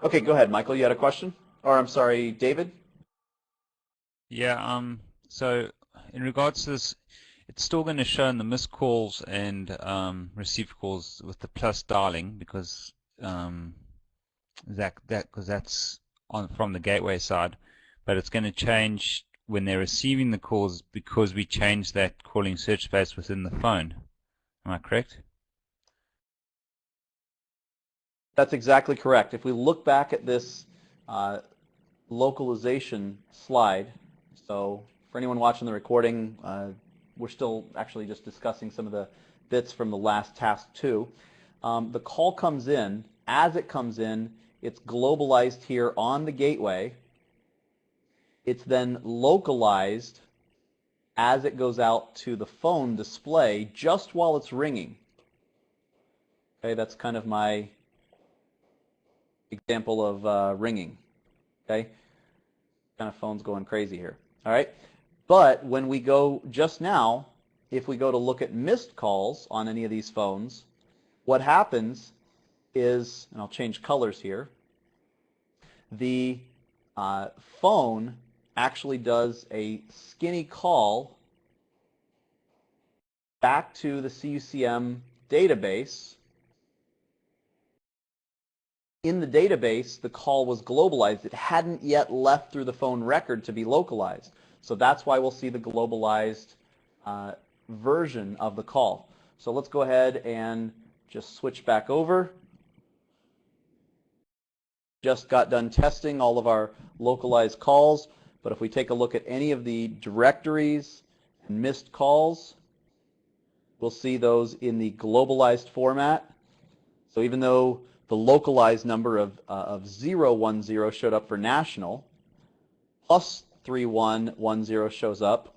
Okay, go ahead, Michael. You had a question? Or I'm sorry, David? Yeah, so in regards to this, it's still going to show in the missed calls and received calls with the plus dialing because um, that's on from the gateway side, but it's going to change when they're receiving the calls because we changed that calling search space within the phone. Am I correct? That's exactly correct. If we look back at this uh, localization slide, so for anyone watching the recording, we're still actually just discussing some of the bits from the last task 2. The call comes in. As it comes in, it's globalized here on the gateway. It's then localized as it goes out to the phone display just while it's ringing. Okay, that's kind of my example of ringing. Okay, kind of phone's going crazy here. All right, but when we go just now, if we go to look at missed calls on any of these phones, what happens is, and I'll change colors here, the phone actually does a skinny call back to the CUCM database. In the database, the call was globalized. It hadn't yet left through the phone record to be localized. So that's why we'll see the globalized version of the call. So let's go ahead and just switch back over. Just got done testing all of our localized calls, but if we take a look at any of the directories and missed calls, we'll see those in the globalized format. So even though the localized number of 010 showed up for national, plus 3110 shows up.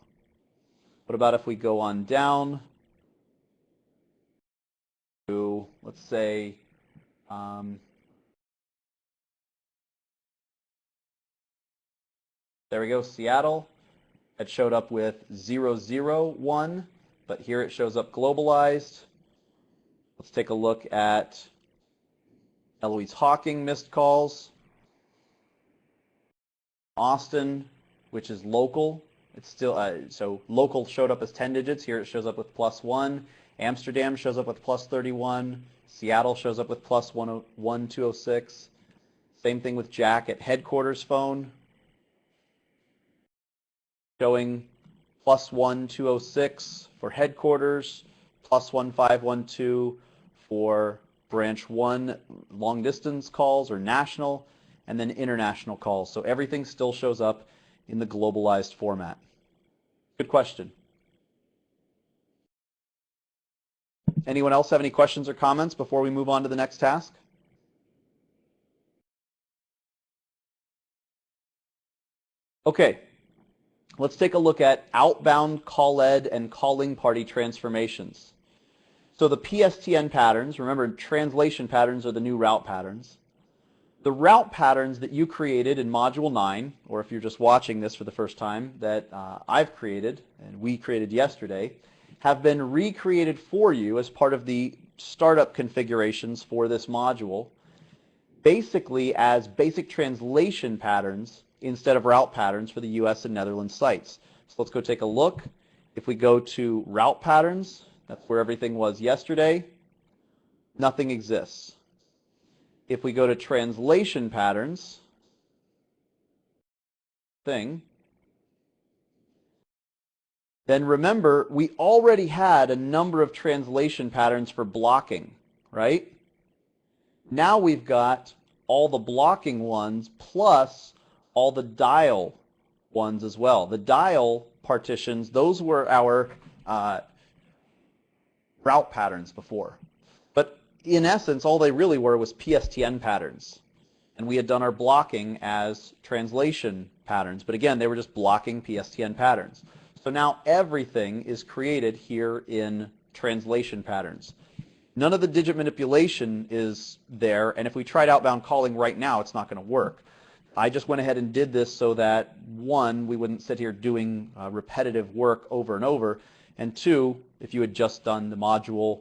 What about if we go on down to, let's say, there we go, Seattle. It showed up with 001, but here it shows up globalized. Let's take a look at Eloise Hawking missed calls. Austin, which is local. It's still so local showed up as 10 digits. Here it shows up with +1. Amsterdam shows up with +31. Seattle shows up with +1206. Same thing with Jack at headquarters phone, showing +1206 for headquarters, +1512 for branch 1 long distance calls or national, and then international calls. So everything still shows up in the globalized format. Good question. Anyone else have any questions or comments before we move on to the next task? Okay, let's take a look at outbound call-ed and calling party transformations. So the PSTN patterns, remember translation patterns are the new route patterns. The route patterns that you created in Module 9, or if you're just watching this for the first time, that I've created and we created yesterday, have been recreated for you as part of the startup configurations for this module, basically as basic translation patterns instead of route patterns for the US and Netherlands sites. So let's go take a look. If we go to route patterns, that's where everything was yesterday, nothing exists. If we go to translation patterns, then remember we already had a number of translation patterns for blocking, right? Now we've got all the blocking ones plus all the dial ones as well. The dial partitions, those were our route patterns before. But in essence, all they really were was PSTN patterns. And we had done our blocking as translation patterns. But again, they were just blocking PSTN patterns. So now everything is created here in translation patterns. None of the digit manipulation is there, and if we tried outbound calling right now, it's not going to work. I just went ahead and did this so that, one, we wouldn't sit here doing repetitive work over and over, and two, if you had just done the module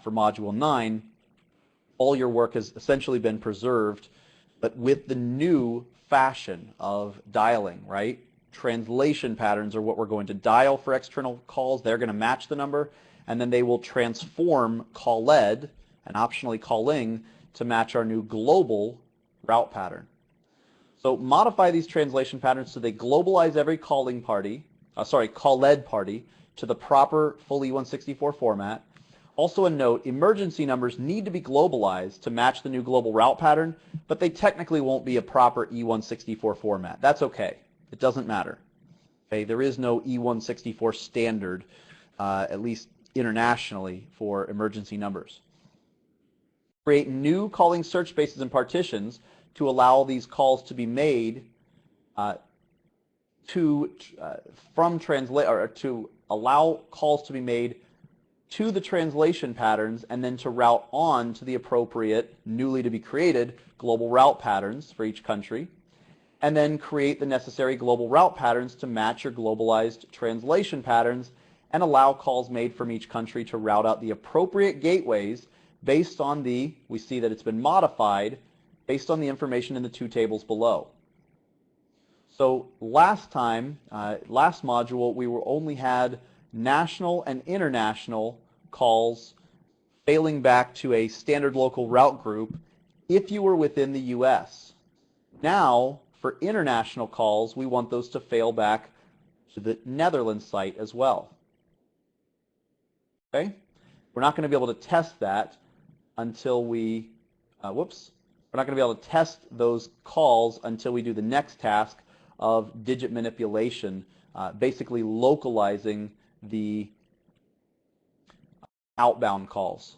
for Module 9, all your work has essentially been preserved but with the new fashion of dialing, right? Translation patterns are what we're going to dial for external calls. They're going to match the number, and then they will transform call-ed and optionally calling to match our new global route pattern. So modify these translation patterns so they globalize every call-ed party to the proper full E164 format. Also a note, emergency numbers need to be globalized to match the new global route pattern, but they technically won't be a proper E164 format. That's okay. It doesn't matter. Okay, there is no E164 standard, at least internationally, for emergency numbers. Create new calling search spaces and partitions to allow these calls to be made to allow calls to be made to the translation patterns and then to route on to the appropriate newly to be created global route patterns for each country, and then create the necessary global route patterns to match your globalized translation patterns and allow calls made from each country to route out the appropriate gateways based on we see that it's been modified based on the information in the two tables below. So last module, we only had national and international calls failing back to a standard local route group if you were within the US. Now, for international calls, we want those to fail back to the Netherlands site as well. Okay? We're not going to be able to test that until we, we're not going to be able to test those calls until we do the next task of digit manipulation, basically localizing the outbound calls.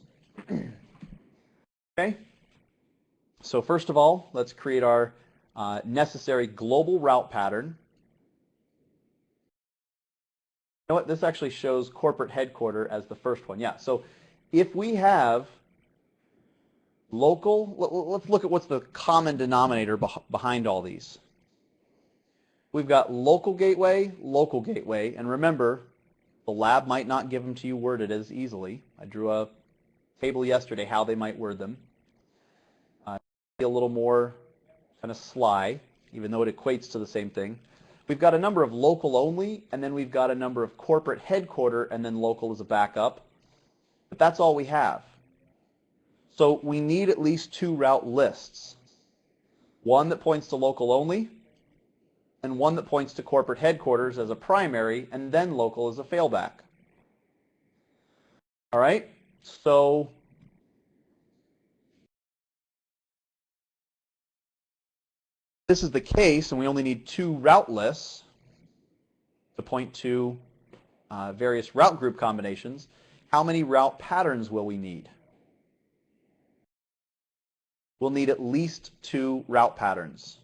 Okay? So first of all, let's create our necessary global route pattern. You know what? This actually shows corporate headquarter as the first one. Yeah, so if we have local, let's look at what's the common denominator behind all these. We've got local gateway, and remember, the lab might not give them to you worded as easily. I drew a table yesterday how they might word them. A little more kind of sly, even though it equates to the same thing. We've got a number of local only, and then we've got a number of corporate headquarter, and then local as a backup. But that's all we have. So we need at least two route lists. One that points to local only, and one that points to corporate headquarters as a primary, and then local as a failback. All right, so this is the case, and we only need two route lists to point to various route group combinations. How many route patterns will we need? We'll need at least two route patterns.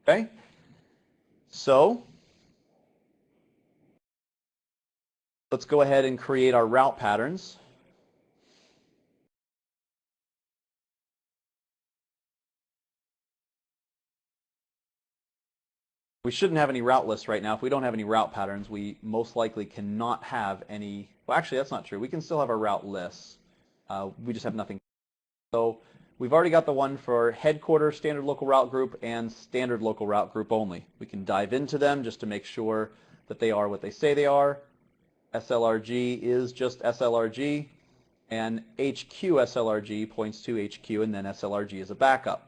Okay? So let's go ahead and create our route patterns. We shouldn't have any route lists right now. If we don't have any route patterns, we most likely cannot have any. Well, actually, that's not true. We can still have our route lists. We just have nothing. So we've already got the one for headquarters, standard local route group, and standard local route group only. We can dive into them just to make sure that they are what they say they are. SLRG is just SLRG, and HQ SLRG points to HQ, and then SLRG is a backup.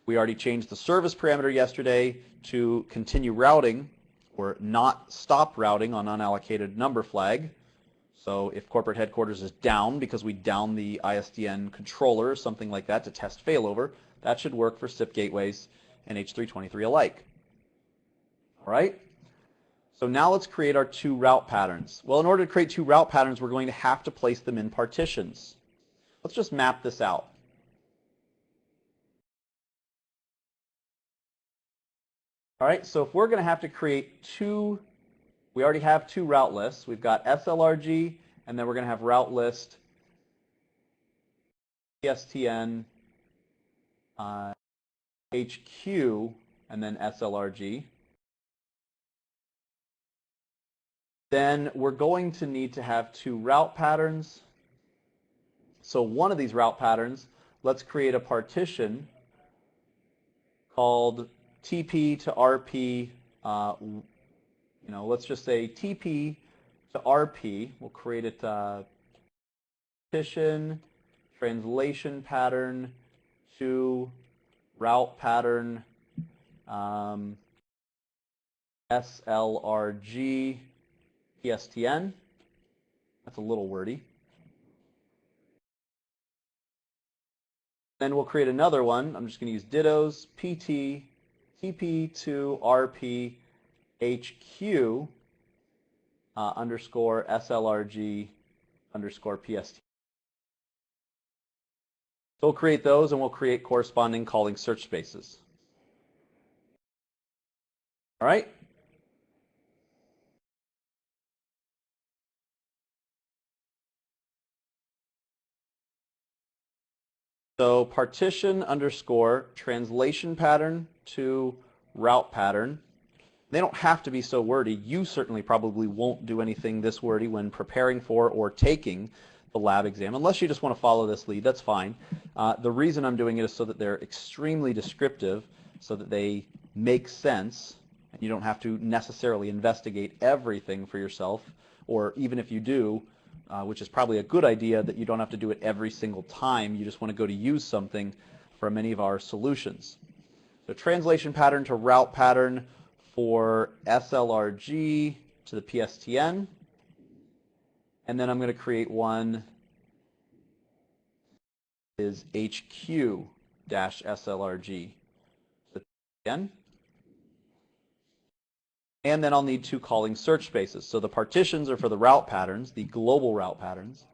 We already changed the service parameter yesterday to continue routing or not stop routing on unallocated number flag. So if corporate headquarters is down because we down the ISDN controller or something like that to test failover, that should work for SIP gateways and H323 alike. All right? So now let's create our two route patterns. Well, in order to create two route patterns, we're going to have to place them in partitions. Let's just map this out. All right, so if we're going to have to create two, we already have two route lists. We've got SLRG, and then we're going to have route list PSTN, HQ, and then SLRG. Then we're going to need to have two route patterns. So one of these route patterns, let's create a partition called TP to RP. Let's just say TP to RP. We'll create it partition translation pattern to route pattern SLRG PSTN. That's a little wordy. Then we'll create another one. I'm just going to use dittos PT TP to RP HQ underscore SLRG underscore PST. So we'll create those and we'll create corresponding calling search spaces. All right? So partition underscore translation pattern to route pattern. They don't have to be so wordy. You certainly probably won't do anything this wordy when preparing for or taking the lab exam. Unless you just want to follow this lead, that's fine. The reason I'm doing it is so that they're extremely descriptive, so that they make sense, and you don't have to necessarily investigate everything for yourself, or even if you do, which is probably a good idea, that you don't have to do it every single time. You just want to go to use something from any of our solutions. So translation pattern to route pattern for SLRG to the PSTN. And then I'm going to create one is HQ-SLRG to the PSTN. And then I'll need two calling search spaces. So the partitions are for the route patterns, the global route patterns,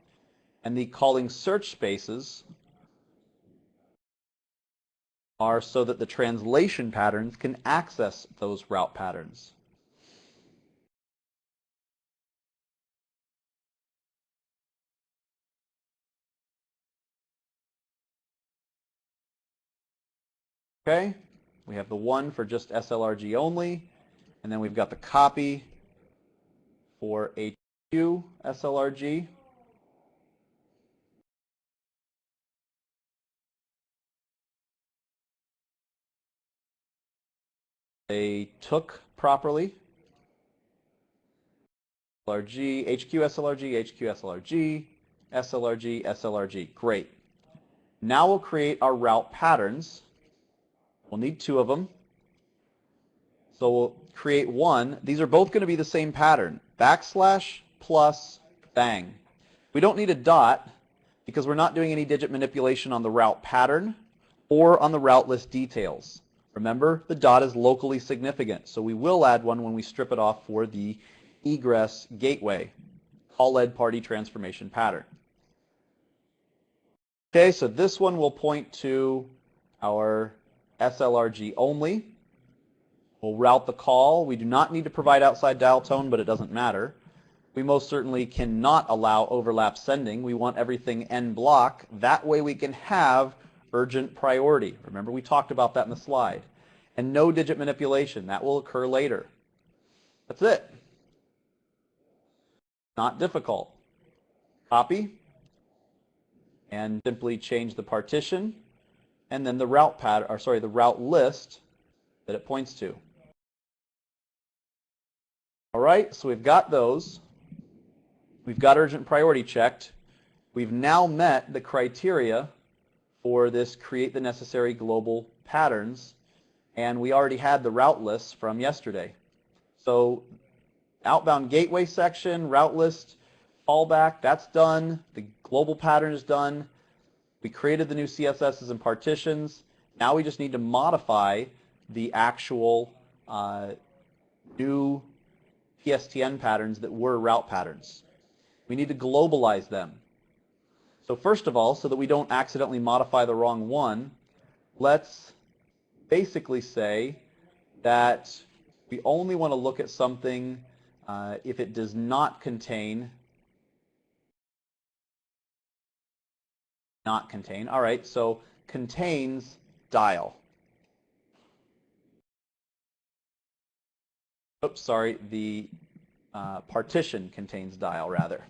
and the calling search spaces are so that the translation patterns can access those route patterns. Okay, we have the one for just SLRG only, and then we've got the copy for HQ SLRG. They took properly. SLRG, HQ SLRG, HQ SLRG, SLRG, SLRG. Great. Now we'll create our route patterns. We'll need two of them. So we'll create one. These are both going to be the same pattern. Backslash plus bang. We don't need a dot because we're not doing any digit manipulation on the route pattern or on the route list details. Remember, the dot is locally significant, so we will add one when we strip it off for the egress gateway, call-led party transformation pattern. Okay, so this one will point to our SLRG only. We'll route the call. We do not need to provide outside dial tone, but it doesn't matter. We most certainly cannot allow overlap sending. We want everything en bloc. That way we can have urgent priority. Remember, we talked about that in the slide. And no digit manipulation. That will occur later. That's it. Not difficult. Copy. And simply change the partition. And then the route pattern, or sorry, the route list that it points to. All right, so we've got those. We've got urgent priority checked. We've now met the criteria for this create the necessary global patterns, and we already had the route lists from yesterday. So outbound gateway section, route list, fallback, that's done. The global pattern is done. We created the new CSSs and partitions. Now we just need to modify the actual new PSTN patterns that were route patterns. We need to globalize them. So first of all, so that we don't accidentally modify the wrong one, let's basically say that we only want to look at something if it does not contain, all right, so contains dial. Oops, sorry, the partition contains dial rather.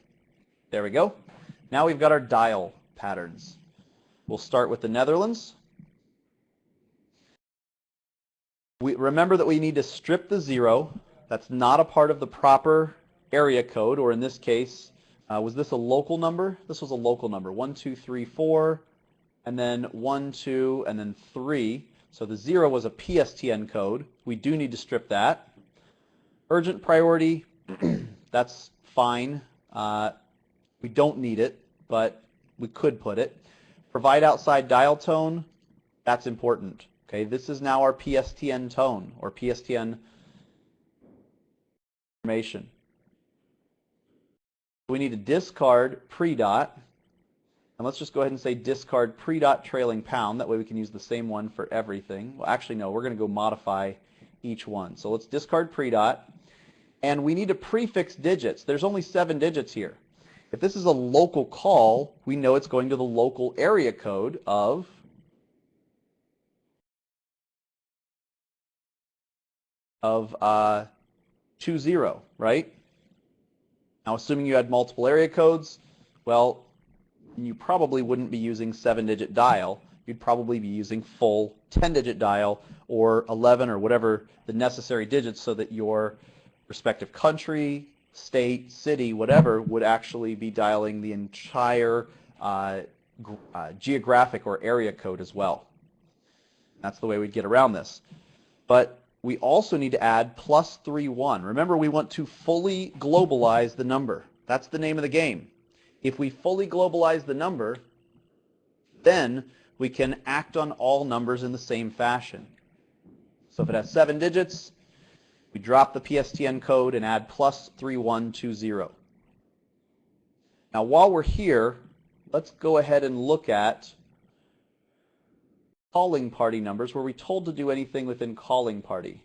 There we go. Now we've got our dial patterns. We'll start with the Netherlands. We remember that we need to strip the 0. That's not a part of the proper area code, or in this case, was this a local number? This was a local number. 1, 2, 3, 4, and then 1, 2, and then 3. So the 0 was a PSTN code. We do need to strip that. Urgent priority, that's fine. We don't need it, but we could put it. Provide outside dial tone, that's important. Okay, this is now our PSTN tone, or PSTN information. We need to discard pre-dot, and let's just go ahead and say discard pre-dot trailing pound. That way we can use the same one for everything. Well, actually, no, we're going to go modify each one. So let's discard pre-dot, and we need to prefix digits. There's only 7 digits here. If this is a local call, we know it's going to the local area code of of 20, right? Now, assuming you had multiple area codes, well, you probably wouldn't be using 7-digit dial. You'd probably be using full 10-digit dial or 11 or whatever the necessary digits so that your respective country, state, city, whatever, would actually be dialing the entire geographic or area code as well. That's the way we'd get around this. But we also need to add +31. Remember, we want to fully globalize the number. That's the name of the game. If we fully globalize the number, then we can act on all numbers in the same fashion. So if it has 7 digits, we drop the PSTN code and add +3120. Now, while we're here, let's go ahead and look at calling party numbers. Were we told to do anything within calling party?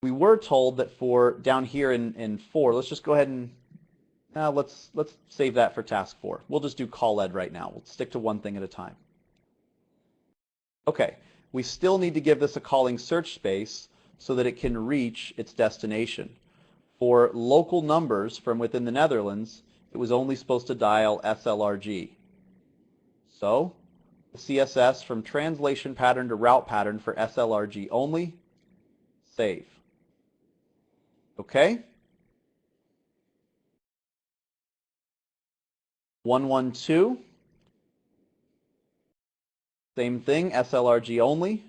We were told that for down here in 4, let's just go ahead and let's save that for task 4. We'll just do call ed right now. We'll stick to one thing at a time. Okay, we still need to give this a calling search space so that it can reach its destination. For local numbers from within the Netherlands, it was only supposed to dial SLRG. So CSS from translation pattern to route pattern for SLRG only, save. Okay? 112, same thing, SLRG only.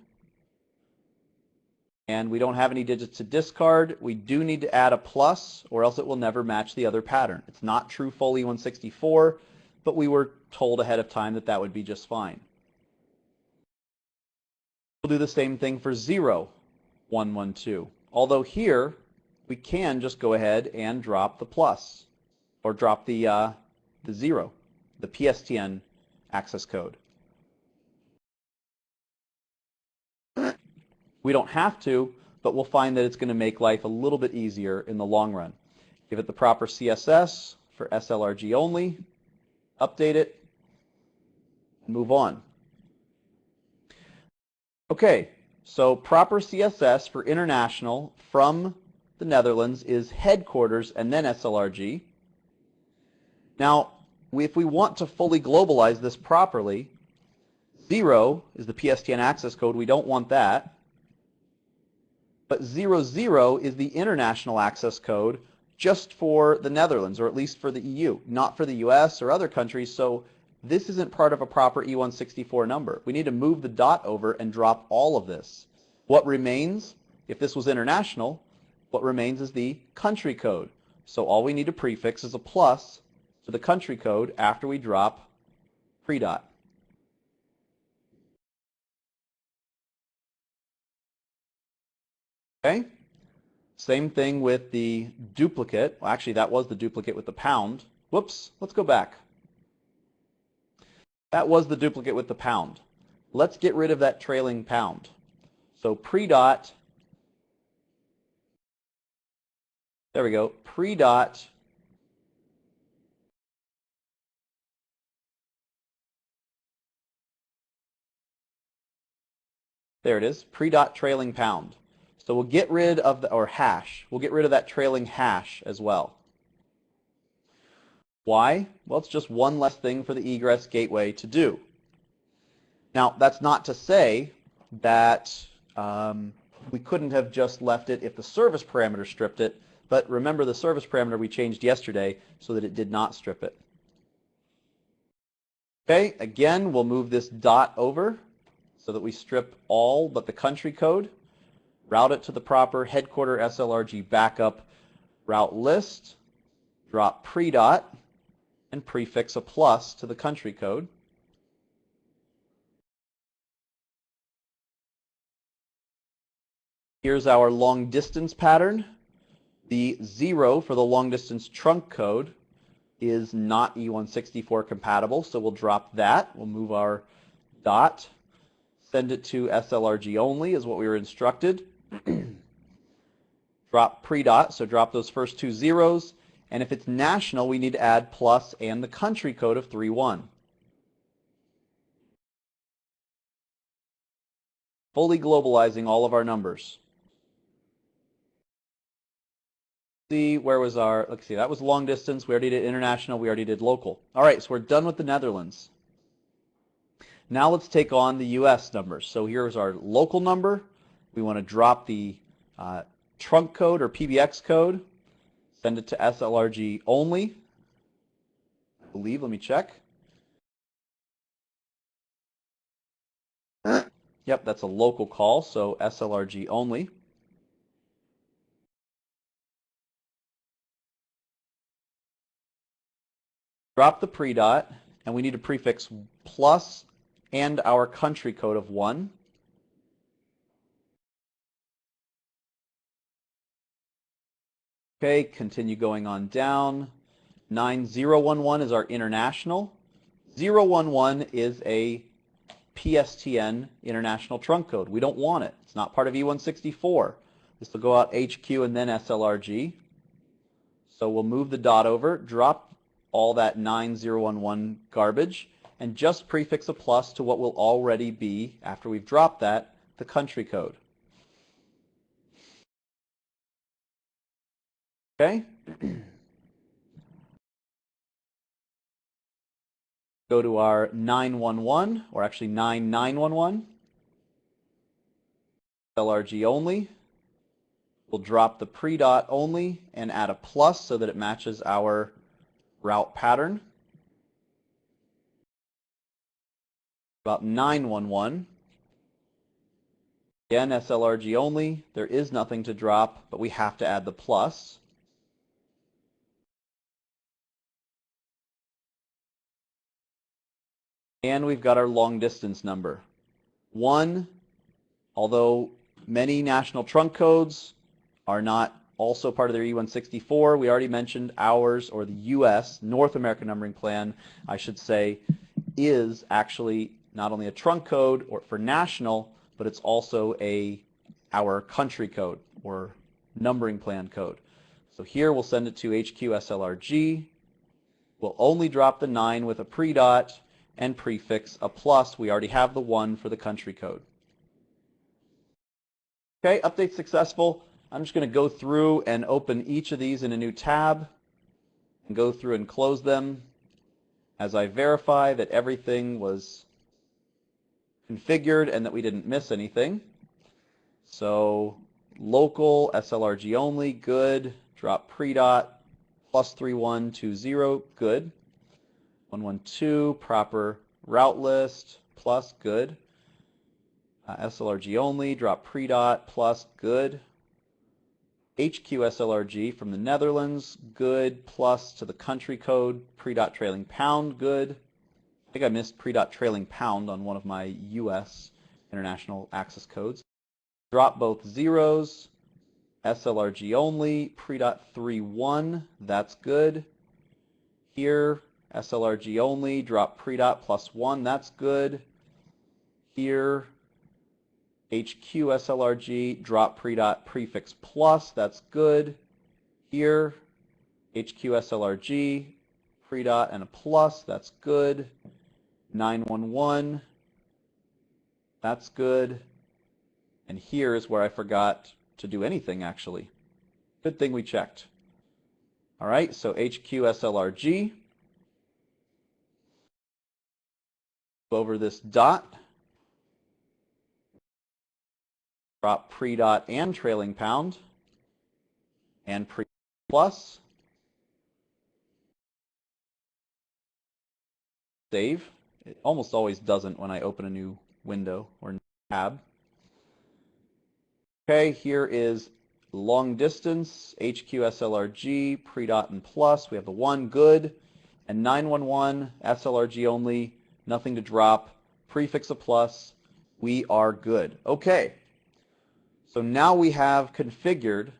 And we don't have any digits to discard. We do need to add a plus, or else it will never match the other pattern. It's not true full E164, but we were told ahead of time that that would be just fine. We'll do the same thing for 0112. Although here, we can just go ahead and drop the plus, or drop the 0, the PSTN access code. We don't have to, but we'll find that it's going to make life a little bit easier in the long run. Give it the proper CSS for SLRG only, update it, and move on. Okay, so proper CSS for international from the Netherlands is headquarters and then SLRG. Now, if we want to fully globalize this properly, 0 is the PSTN access code. We don't want that. But 00 is the international access code just for the Netherlands, or at least for the EU, not for the US or other countries. So this isn't part of a proper E164 number. We need to move the dot over and drop all of this. What remains, if this was international, what remains is the country code. So all we need to prefix is a plus to the country code after we drop pre-dot. Okay? Same thing with the duplicate. Well, actually, that was the duplicate with the pound. Whoops, let's go back. That was the duplicate with the pound. Let's get rid of that trailing pound. So pre-dot, there we go, pre-dot there it is, pre-dot trailing pound. So we'll get rid of the, or hash, we'll get rid of that trailing hash as well. Why? Well, it's just one less thing for the egress gateway to do. Now, that's not to say that we couldn't have just left it if the service parameter stripped it, but remember the service parameter we changed yesterday so that it did not strip it. Okay, again, we'll move this dot over so that we strip all but the country code, route it to the proper headquarter SLRG backup route list, drop pre-dot, and prefix a plus to the country code. Here's our long distance pattern. The 0 for the long distance trunk code is not E164 compatible, so we'll drop that. We'll move our dot, send it to SLRG only is what we were instructed. Drop pre-dot, so drop those first two zeros, and if it's national, we need to add plus and the country code of 31. Fully globalizing all of our numbers. See, where was our, let's see, that was long distance, we already did international, we already did local. All right, so we're done with the Netherlands. Now let's take on the US numbers. So here's our local number. We want to drop the trunk code or PBX code, send it to SLRG only. I believe, let me check. Yep, that's a local call, so SLRG only. Drop the pre-dot, and we need to prefix plus and our country code of 1. Okay, continue going on down. 9011 is our international. 011 is a PSTN international trunk code. We don't want it. It's not part of E164. This will go out HQ and then SLRG. So we'll move the dot over, drop all that 9011 garbage, and just prefix a plus to what will already be, after we've dropped that, the country code. Okay? Go to our 911, or actually 9911. LRG only. We'll drop the pre-dot only and add a plus so that it matches our route pattern. About 911. Again, SLRG only. There is nothing to drop, but we have to add the plus. And we've got our long distance number. 1, although many national trunk codes are not also part of their E164, we already mentioned ours, or the US, North American Numbering Plan, I should say, is actually not only a trunk code or for national, but it's also our country code or numbering plan code. So here we'll send it to HQ SLRG. We'll only drop the 9 with a pre-dot and prefix a plus. We already have the 1 for the country code. Okay, update successful. I'm just going to go through and open each of these in a new tab and go through and close them as I verify that everything was configured and that we didn't miss anything. So local, SLRG only, good. Drop pre-dot, plus 3120, good. 112, proper route list, plus, good. SLRG only, drop pre-dot, plus, good. HQ SLRG from the Netherlands, good, plus to the country code, pre-dot trailing pound, good. I think I missed pre-dot trailing pound on one of my US international access codes. Drop both zeros, SLRG only, pre-dot 31, that's good. Here, SLRG only, drop pre-dot plus 1, that's good. Here, HQ SLRG, drop pre-dot prefix plus, that's good. Here, HQ SLRG, pre-dot and a plus, that's good. 911, that's good. And here is where I forgot to do anything, actually. Good thing we checked. All right, so HQ SLRG. Over this dot. drop pre-dot and trailing pound, and pre plus, save. It almost always doesn't when I open a new window or tab. Okay, here is long distance, HQ SLRG, pre-dot and plus. We have the 1, good. And 911, SLRG only, nothing to drop, prefix a plus. We are good. Okay, so now we have configured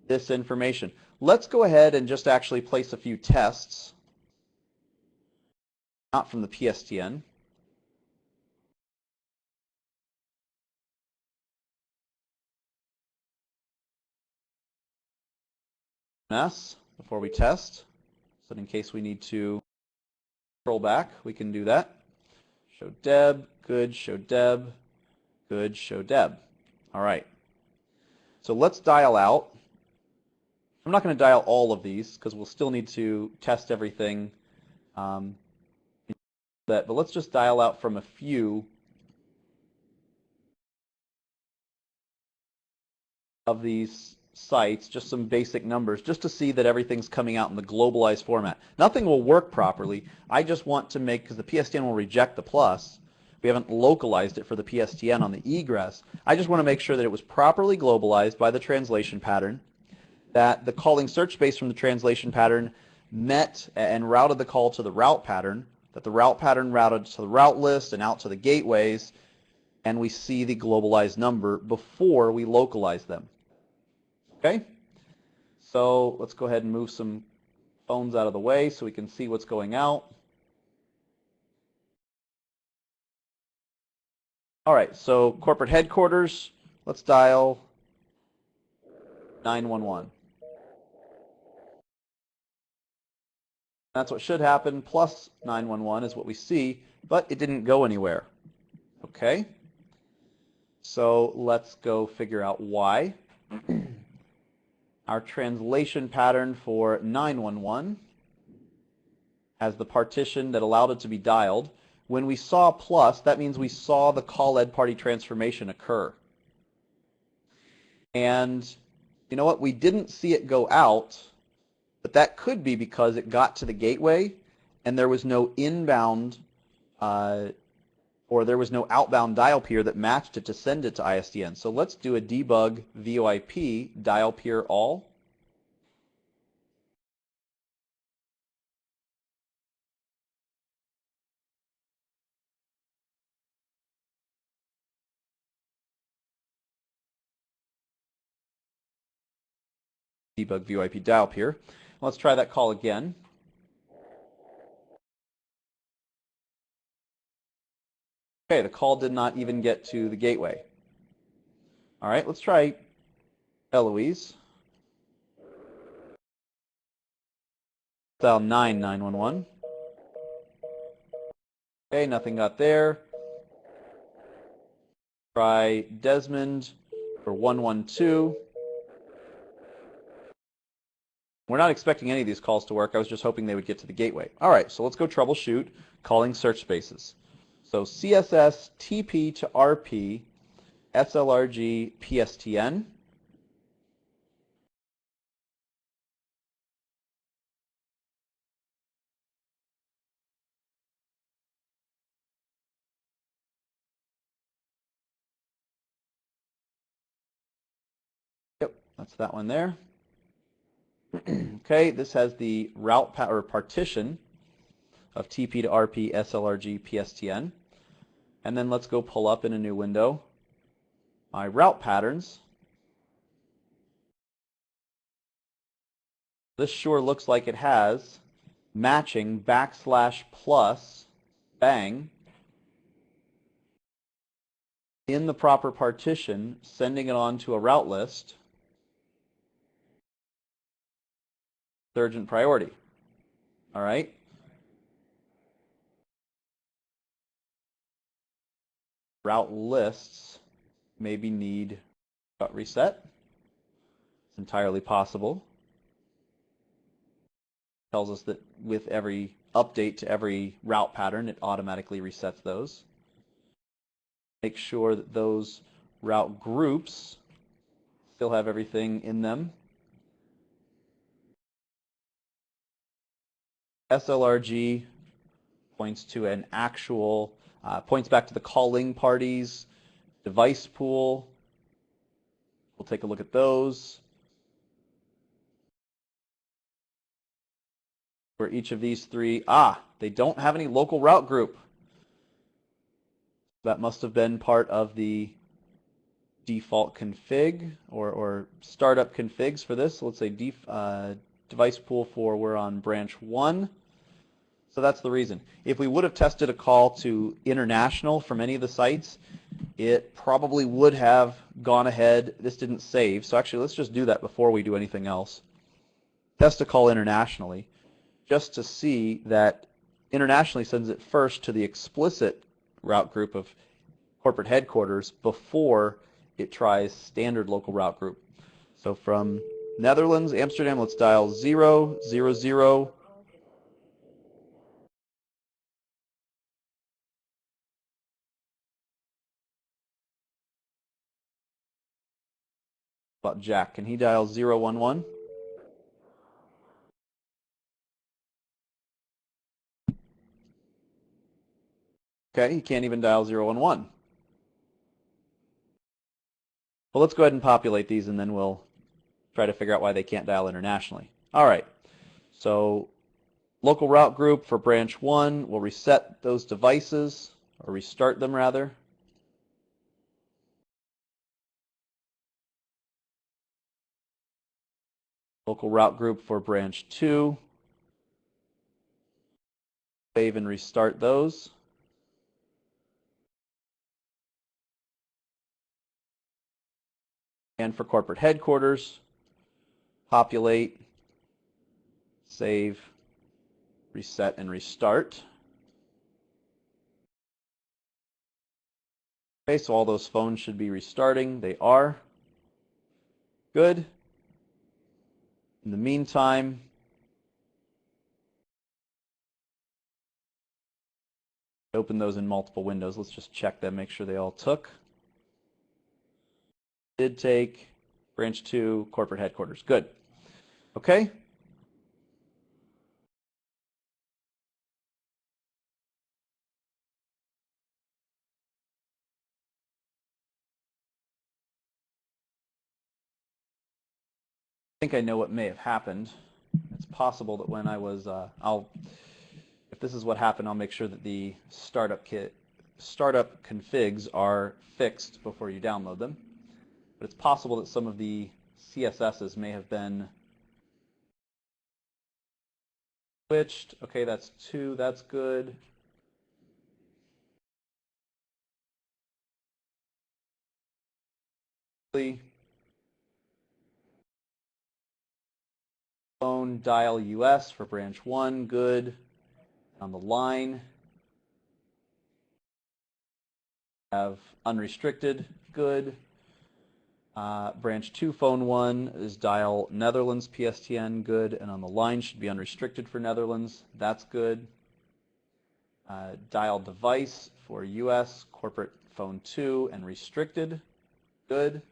this information. Let's go ahead and just actually place a few tests, not from the PSTN. Before we test, so in case we need to scroll back, we can do that. Show deb, good, show deb, good, show deb. All right. So let's dial out. I'm not going to dial all of these because we'll still need to test everything. But let's just dial out from a few of these sites, just some basic numbers, just to see that everything's coming out in the globalized format. Nothing will work properly. I just want to make, because the PSTN will reject the plus, we haven't localized it for the PSTN on the egress. I just want to make sure that it was properly globalized by the translation pattern, that the calling search space from the translation pattern met and routed the call to the route pattern, that the route pattern routed to the route list and out to the gateways, and we see the globalized number before we localize them. Okay? So let's go ahead and move some phones out of the way so we can see what's going out. All right, so corporate headquarters, let's dial 911. That's what should happen, plus 911 is what we see, but it didn't go anywhere. Okay? So let's go figure out why. Our translation pattern for 911 has the partition that allowed it to be dialed. When we saw plus, that means we saw the call ed party transformation occur. And you know what? We didn't see it go out, but that could be because it got to the gateway and there was no inbound or there was no outbound dial peer that matched it to send it to ISDN. So let's do a debug VoIP dial peer all. Debug VoIP dial peer. Let's try that call again. Okay, the call did not even get to the gateway. All right, let's try Eloise. Dial 911. Okay, nothing got there. Try Desmond for 112. We're not expecting any of these calls to work. I was just hoping they would get to the gateway. All right, so let's go troubleshoot calling search spaces. So CSS TP to RP SLRG PSTN. Yep, that's that one there. Okay, this has the route or partition of TP to RP SLRG PSTN. And then let's go pull up in a new window my route patterns. This sure looks like it has matching /+ bang in the proper partition, sending it on to a route list. Urgent priority. All right. Route lists maybe need reset. It's entirely possible. Tells us that with every update to every route pattern, it automatically resets those. Make sure that those route groups still have everything in them. SLRG points to an actual, points back to the calling party's device pool. We'll take a look at those. For each of these three, they don't have any local route group. That must have been part of the default config or startup configs for this. So let's say device pool for, we're on branch 1. So that's the reason. If we would have tested a call to international from any of the sites, it probably would have gone ahead. This didn't save. So actually, let's just do that before we do anything else. Test a call internationally, just to see that internationally sends it first to the explicit route group of corporate headquarters before it tries standard local route group. So from Netherlands, Amsterdam, let's dial 000. About Jack, can he dial 011? Okay, he can't even dial 011. Well, let's go ahead and populate these, and then we'll try to figure out why they can't dial internationally. All right, so local route group for branch 1, we'll reset those devices, or restart them rather. Local route group for branch 2, save and restart those. And for corporate headquarters, populate, save, reset, and restart. Okay, so all those phones should be restarting. They are. Good. In the meantime, open those in multiple windows. Let's just check them, make sure they all took. Did take. Branch 2, corporate headquarters. Good. Okay. I think I know what may have happened. It's possible that when I was, if this is what happened, I'll make sure that the startup configs are fixed before you download them. But it's possible that some of the CSSs may have been switched. Okay, that's 2. That's good. Phone dial US for branch 1, good. On the line, have unrestricted, good. Branch 2, phone 1 is dial Netherlands PSTN, good. And on the line should be unrestricted for Netherlands, that's good. Dial device for US, corporate phone 2 and restricted, good.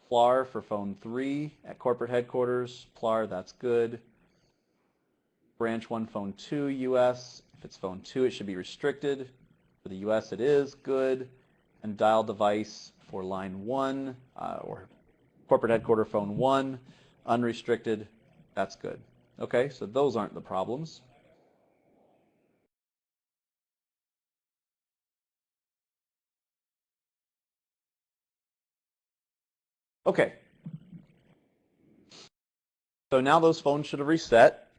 PLAR for phone 3 at corporate headquarters, PLAR, that's good. Branch 1, phone 2, US. If it's phone 2, it should be restricted. For the US, it is good. And dial device for line 1, or corporate headquarter phone 1, unrestricted, that's good. Okay, so those aren't the problems. Okay. So now those phones should have reset,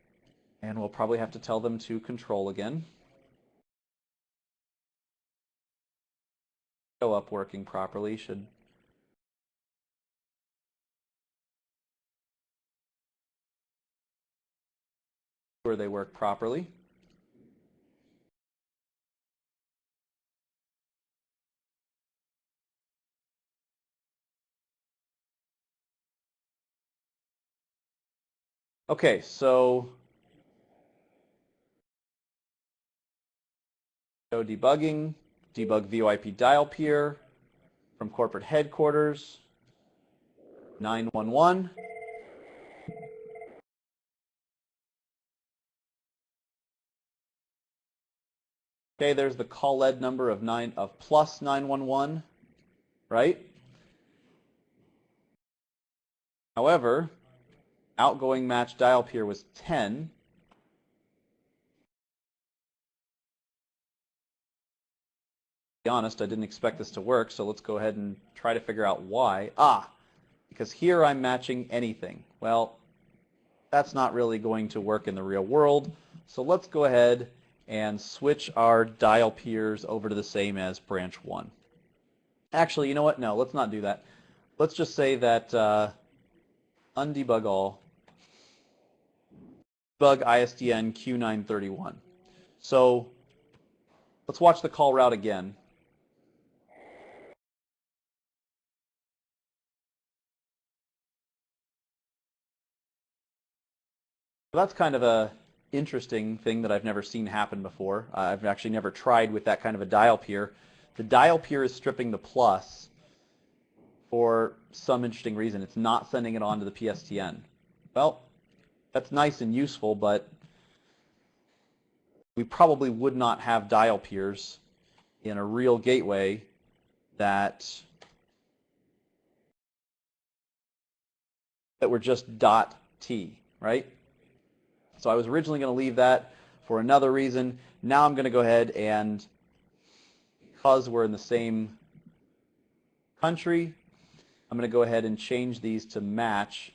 and we'll probably have to tell them to control again. Show up working properly, should where they work properly. Okay, so debugging, debug VoIP dial peer, from corporate headquarters, 911. Okay, there's the call lead number of plus 911, right? However, outgoing match dial peer was 10. To be honest, I didn't expect this to work, so let's go ahead and try to figure out why. Because here I'm matching anything. Well, that's not really going to work in the real world, so let's go ahead and switch our dial peers over to the same as branch 1. Actually, you know what? No, let's not do that. Let's just say that undebug all, debug ISDN Q931. So let's watch the call route again. That's kind of a interesting thing that I've never seen happen before. I've actually never tried with that kind of a dial peer. The dial peer is stripping the plus for some interesting reason. It's not sending it on to the PSTN. Well, that's nice and useful, but we probably would not have dial peers in a real gateway that were just .t, right? So I was originally going to leave that for another reason. Now I'm going to go ahead and, because we're in the same country, I'm going to go ahead and change these to match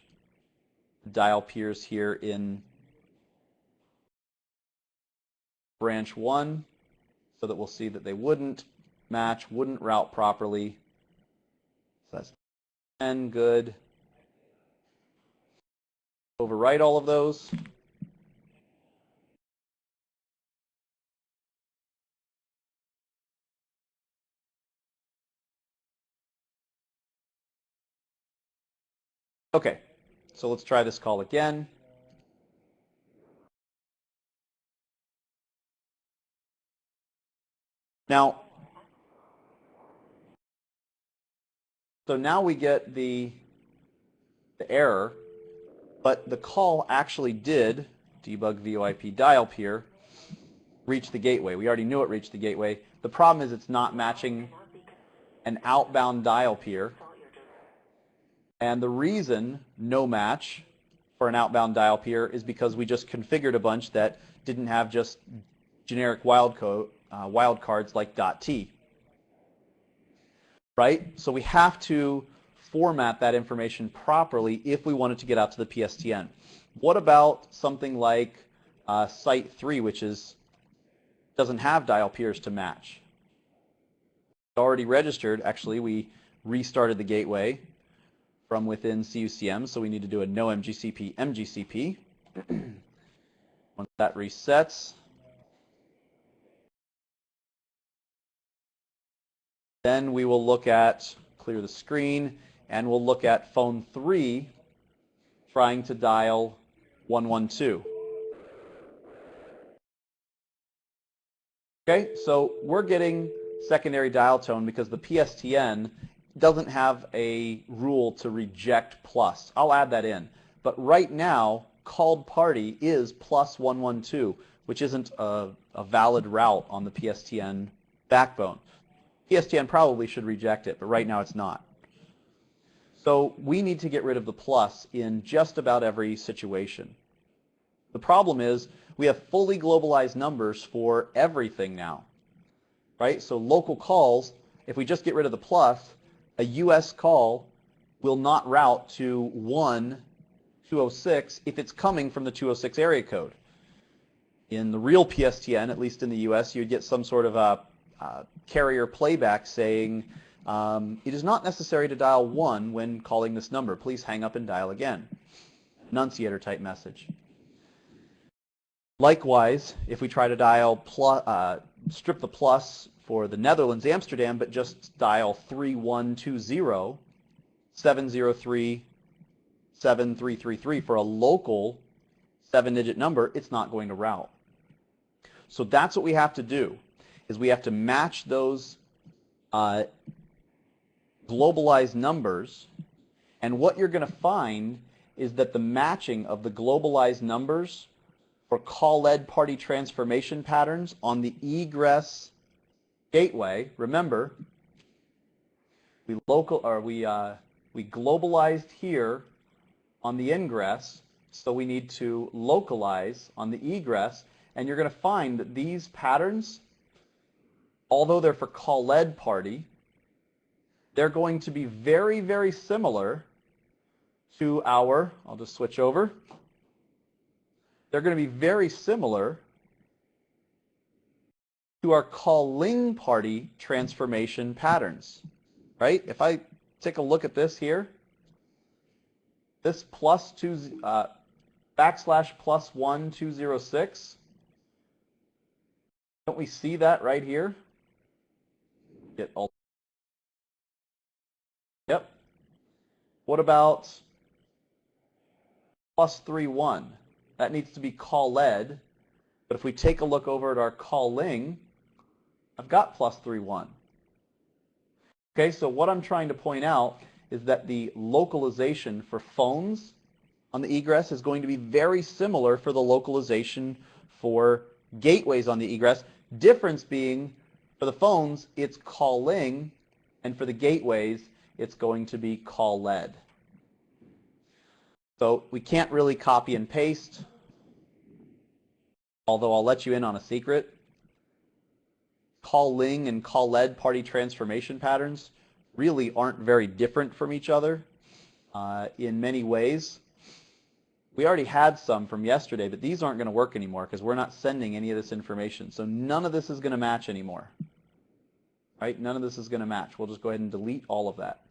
dial peers here in branch 1 so that we'll see that they wouldn't match, wouldn't route properly. So that's 10, good. Overwrite all of those. Okay, so let's try this call again. Now, so now we get the error, but the call actually did, debug VoIP dial peer, reach the gateway. We already knew it reached the gateway. The problem is it's not matching an outbound dial peer. And the reason no match for an outbound dial peer is because we just configured a bunch that didn't have just generic wildcards like .t. Right? So we have to format that information properly if we want it to get out to the PSTN. What about something like Site 3, which doesn't have dial peers to match? It's already registered. Actually, we restarted the gateway from within CUCM, so we need to do a no MGCP MGCP. Once that resets, then we will look at, clear the screen, and we'll look at phone 3 trying to dial 112. Okay, so we're getting secondary dial tone because the PSTN doesn't have a rule to reject plus. I'll add that in. But right now, called party is plus 112, which isn't a valid route on the PSTN backbone. PSTN probably should reject it, but right now it's not. So we need to get rid of the plus in just about every situation. The problem is we have fully globalized numbers for everything now, right? So local calls, if we just get rid of the plus, a US call will not route to 1-206 if it's coming from the 206 area code. In the real PSTN, at least in the US, you'd get some sort of a carrier playback saying, it is not necessary to dial 1 when calling this number. Please hang up and dial again. Enunciator type message. Likewise, if we try to dial strip the plus for the Netherlands, Amsterdam, but just dial 3120 703 7333 for a local 7-digit number, it's not going to route. So that's what we have to do, is we have to match those globalized numbers, and what you're going to find is that the matching of the globalized numbers for call-led party transformation patterns on the egress gateway, remember, we globalized here on the ingress, so we need to localize on the egress, and you're going to find that these patterns, although they're for call-led party, they're going to be very, very similar to our, I'll just switch over, they're going to be very similar to our calling party transformation patterns, right? If I take a look at this here, this /+1206, don't we see that right here? Yep. What about +31? That needs to be call-led, but if we take a look over at our calling, I've got +31. Okay, so what I'm trying to point out is that the localization for phones on the egress is going to be very similar for the localization for gateways on the egress. Difference being, for the phones, it's calling, and for the gateways, it's going to be call-led. So we can't really copy and paste, although I'll let you in on a secret. Calling and call-led party transformation patterns really aren't very different from each other in many ways. We already had some from yesterday, but these aren't going to work anymore because we're not sending any of this information. So none of this is going to match anymore. Right? None of this is going to match. We'll just go ahead and delete all of that.